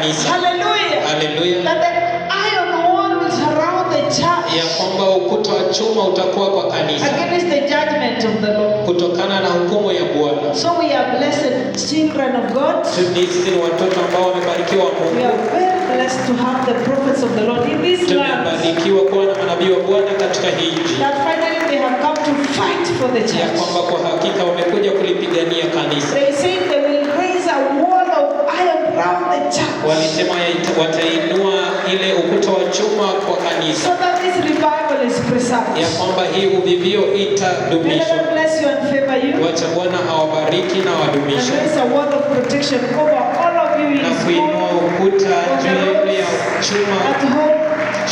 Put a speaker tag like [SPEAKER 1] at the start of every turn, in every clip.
[SPEAKER 1] kanisa.
[SPEAKER 2] Hallelujah.
[SPEAKER 1] Hallelujah.
[SPEAKER 2] That the iron wall will surround the church
[SPEAKER 1] Ya kwamba ukuta wa chuma utakuwa kwa kanisa
[SPEAKER 2] against the judgment of the Lord.
[SPEAKER 1] kutokana na hukumu ya Bwana.
[SPEAKER 2] So we are blessed children of God.
[SPEAKER 1] Sisi ni watoto ambao wamebarikiwa
[SPEAKER 2] We
[SPEAKER 1] Mungu.
[SPEAKER 2] are very blessed to have the prophets of the Lord in this land.
[SPEAKER 1] Tumebarikiwa kuwa na manabii wa Bwana katika hii nchi.
[SPEAKER 2] That finally they have come to fight for the
[SPEAKER 1] Ya
[SPEAKER 2] church.
[SPEAKER 1] kwamba kwa hakika wamekuja kulipigania kanisa.
[SPEAKER 2] They say they will raise a wall of iron around the church.
[SPEAKER 1] Walisema watainua ile ukuta wa chuma kwa kanisa.
[SPEAKER 2] So that this revival is preserved.
[SPEAKER 1] Ya kwamba hii uvivio
[SPEAKER 2] May
[SPEAKER 1] itadumishwa.
[SPEAKER 2] God bless you and favor you.
[SPEAKER 1] Wacha Bwana awabariki na
[SPEAKER 2] And
[SPEAKER 1] wadumishe.
[SPEAKER 2] raise a wall of protection over all of you in
[SPEAKER 1] Na
[SPEAKER 2] school,
[SPEAKER 1] kuinua ukuta juu ya ile ya chuma
[SPEAKER 2] at home,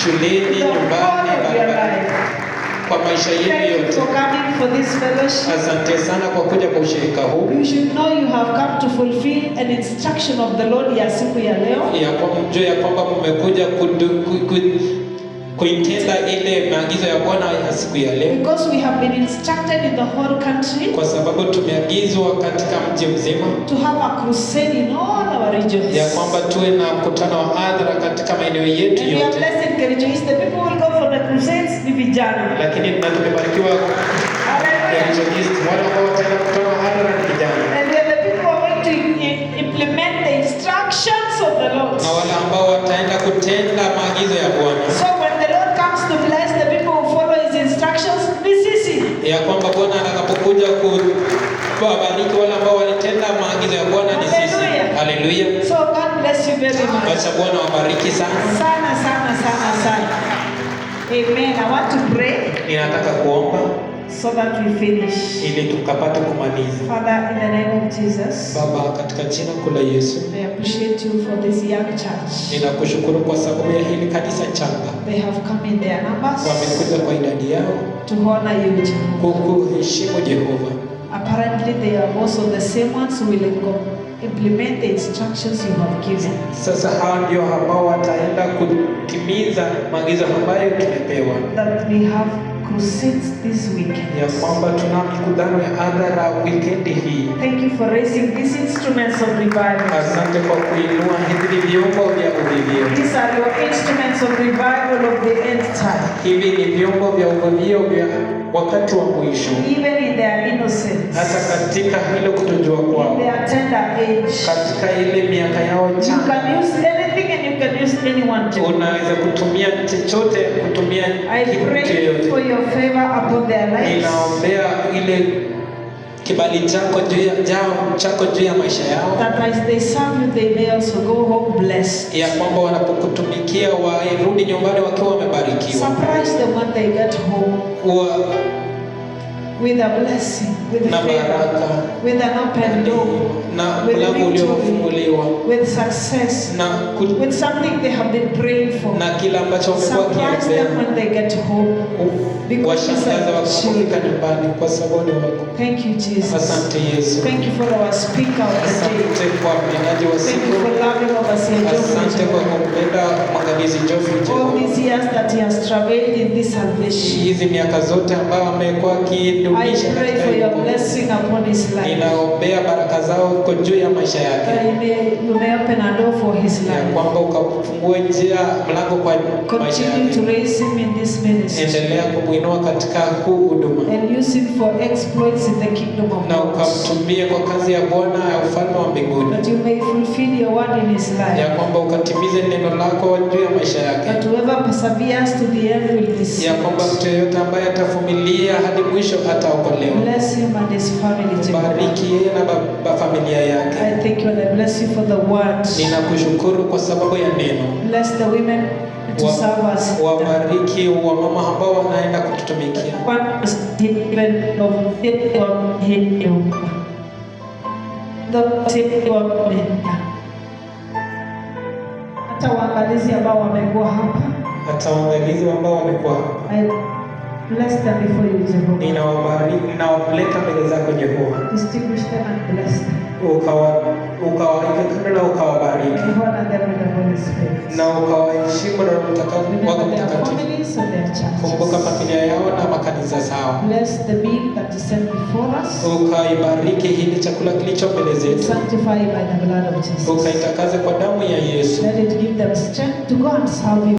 [SPEAKER 1] shuleni,
[SPEAKER 2] in all
[SPEAKER 1] nyumbani,
[SPEAKER 2] of your
[SPEAKER 1] barabarani,
[SPEAKER 2] life.
[SPEAKER 1] kwa maisha
[SPEAKER 2] Thank
[SPEAKER 1] yetu
[SPEAKER 2] you
[SPEAKER 1] yote.
[SPEAKER 2] for coming for this fellowship.
[SPEAKER 1] Asante sana kwa kuja kwa ushirika huu.
[SPEAKER 2] You should know you have come to fulfill an instruction of the Lord ya siku ya leo.
[SPEAKER 1] Ya kwamba mmekuja kuitenda ile maagizo ya Bwana ya siku ya leo.
[SPEAKER 2] Because we have been instructed in the whole country
[SPEAKER 1] Kwa sababu tumeagizwa katika mji mzima
[SPEAKER 2] to have a crusade in all our regions.
[SPEAKER 1] ya kwamba tuwe na mkutano wa hadhara katika maeneo yetu
[SPEAKER 2] And we are
[SPEAKER 1] yote.
[SPEAKER 2] blessed in Kericho East. The people will go for the crusades ni vijana.
[SPEAKER 1] Lakini tumebarikiwa
[SPEAKER 2] Hallelujah.
[SPEAKER 1] wale ambao wataenda mkutano wa hadhara ni vijana.
[SPEAKER 2] And we are the people who are going to implement the instructions of the Lord.
[SPEAKER 1] Na wale ambao wataenda kutenda maagizo ya Bwana.
[SPEAKER 2] So when the Lord comes to bless the people who follow His instructions, ni sisi.
[SPEAKER 1] Ya kwamba Bwana atakapokuja kuwabariki wale ambao walitenda maagizo ya Bwana ni sisi.
[SPEAKER 2] Hallelujah.
[SPEAKER 1] Haleluya.
[SPEAKER 2] So God bless you very much.
[SPEAKER 1] Acha Bwana wabariki sana.
[SPEAKER 2] Sana, sana, sana, sana. Amen. I want to pray
[SPEAKER 1] Ninataka kuomba
[SPEAKER 2] so that we finish.
[SPEAKER 1] ili tukapate kumaliza.
[SPEAKER 2] Father, in the name of Jesus,
[SPEAKER 1] Baba, katika jina kuu la Yesu,
[SPEAKER 2] I appreciate you for this young church.
[SPEAKER 1] ninakushukuru kwa sababu ya hili kanisa changa.
[SPEAKER 2] They have come in their numbers
[SPEAKER 1] Wamekuja kwa idadi yao
[SPEAKER 2] to honor you, Jehovah.
[SPEAKER 1] kukuheshimu Jehova.
[SPEAKER 2] Apparently, they are also the same ones who will implement the instructions you have given.
[SPEAKER 1] Sasa hao ndio ambao wataenda kutimiza maagizo ambayo tumepewa,
[SPEAKER 2] That we have crusades this weekend.
[SPEAKER 1] ya kwamba tuna mikutano ya hadhara wikendi hii.
[SPEAKER 2] Thank you for raising these instruments of revival.
[SPEAKER 1] Asante kwa kuinua hivi vyombo vya uvivio.
[SPEAKER 2] These are your instruments of revival of the end time.
[SPEAKER 1] Hivi ni vyombo vya uvivio vya wakati wa mwisho,
[SPEAKER 2] Even in their innocence,
[SPEAKER 1] hata katika hilo kutojua
[SPEAKER 2] in
[SPEAKER 1] kwao,
[SPEAKER 2] their tender age.
[SPEAKER 1] katika ile miaka yao
[SPEAKER 2] You
[SPEAKER 1] changa.
[SPEAKER 2] can use anything and you can use anyone.
[SPEAKER 1] Unaweza kutumia chochote, kutumia
[SPEAKER 2] I
[SPEAKER 1] kitu
[SPEAKER 2] pray for
[SPEAKER 1] chochote.
[SPEAKER 2] your favor upon their lives.
[SPEAKER 1] Ninaombea ile kibali chako juu ya maisha yao,
[SPEAKER 2] That as they serve you, they may also go home blessed.
[SPEAKER 1] ya kwamba wanapokutumikia warudi nyumbani wakiwa wamebarikiwa,
[SPEAKER 2] Surprise them when they get home with a blessing, with
[SPEAKER 1] na
[SPEAKER 2] favor,
[SPEAKER 1] baraka,
[SPEAKER 2] with an open door,
[SPEAKER 1] na
[SPEAKER 2] with
[SPEAKER 1] mlango
[SPEAKER 2] victory,
[SPEAKER 1] uliofunguliwa,
[SPEAKER 2] with success,
[SPEAKER 1] na
[SPEAKER 2] with something they have been praying for.
[SPEAKER 1] na kila ambacho wamekuwa
[SPEAKER 2] Surprise them
[SPEAKER 1] wakiombea.
[SPEAKER 2] when they get home. Because these
[SPEAKER 1] Washangaza
[SPEAKER 2] are
[SPEAKER 1] wakifika
[SPEAKER 2] children.
[SPEAKER 1] nyumbani kwa sababu ni wako.
[SPEAKER 2] Thank you, Jesus.
[SPEAKER 1] Asante Yesu.
[SPEAKER 2] Thank you for our speaker of the day.
[SPEAKER 1] Asante kwa mnenaji wa
[SPEAKER 2] Thank you
[SPEAKER 1] siku.
[SPEAKER 2] for loving Overseer
[SPEAKER 1] Asante kwa
[SPEAKER 2] Geoffrey.
[SPEAKER 1] kumpenda mwangalizi Geoffrey
[SPEAKER 2] All
[SPEAKER 1] Jehova.
[SPEAKER 2] these years that he has travailed in this salvation.
[SPEAKER 1] Hizi miaka zote ambayo amekuwa
[SPEAKER 2] I
[SPEAKER 1] akidumisha
[SPEAKER 2] pray
[SPEAKER 1] katika
[SPEAKER 2] for your
[SPEAKER 1] hilo.
[SPEAKER 2] blessing upon his life.
[SPEAKER 1] Ninaombea baraka zao kwa juu ya maisha yake,
[SPEAKER 2] That you may open a door for his
[SPEAKER 1] ya
[SPEAKER 2] life.
[SPEAKER 1] kwamba ukafungue njia mlango kwa maisha
[SPEAKER 2] Continue to
[SPEAKER 1] yake.
[SPEAKER 2] raise him in this ministry.
[SPEAKER 1] Endelea kumuinua katika huu huduma
[SPEAKER 2] And use him for exploits in the kingdom of
[SPEAKER 1] na
[SPEAKER 2] God.
[SPEAKER 1] ukamtumie kwa kazi ya Bwana ya ufalme wa mbinguni,
[SPEAKER 2] That you may fulfill your word in his
[SPEAKER 1] ya
[SPEAKER 2] life.
[SPEAKER 1] kwamba ukatimize neno lako juu ya maisha yake,
[SPEAKER 2] That whoever perseveres to the end will be
[SPEAKER 1] ya
[SPEAKER 2] saved.
[SPEAKER 1] kwamba mtu yeyote ambaye atavumilia hadi mwisho ataokolewa.
[SPEAKER 2] Bless him and his family, Jehovah.
[SPEAKER 1] Bariki yeye na familia yake.
[SPEAKER 2] I thank you and I bless you for the word.
[SPEAKER 1] Ninakushukuru kwa sababu ya neno.
[SPEAKER 2] Bless the women to serve us.
[SPEAKER 1] Wabariki wamama ambao wanaenda kututumikia.
[SPEAKER 2] Hata waangalizi ambao wamekuwa hapa,
[SPEAKER 1] Hata waangalizi ambao wamekuwa hapa.
[SPEAKER 2] I Bless them before you, Jehovah.
[SPEAKER 1] Ninawabariki, ninawaleta mbele zako Jehova.
[SPEAKER 2] Distinguish them and bless them.
[SPEAKER 1] Ukawaike kando na ukawabariki.
[SPEAKER 2] And honor them with the Holy Spirit.
[SPEAKER 1] Na ukawaheshimu na Roho
[SPEAKER 2] Remember their
[SPEAKER 1] Mtakatifu.
[SPEAKER 2] families and their
[SPEAKER 1] Kumbuka
[SPEAKER 2] churches.
[SPEAKER 1] familia yao na makanisa zao.
[SPEAKER 2] Bless the meal that is set before us.
[SPEAKER 1] Ukaibariki hili chakula kilicho mbele zetu.
[SPEAKER 2] Sanctify it by the blood of Jesus.
[SPEAKER 1] Ukaitakaze kwa damu ya Yesu.
[SPEAKER 2] Let it give them strength to go and serve you.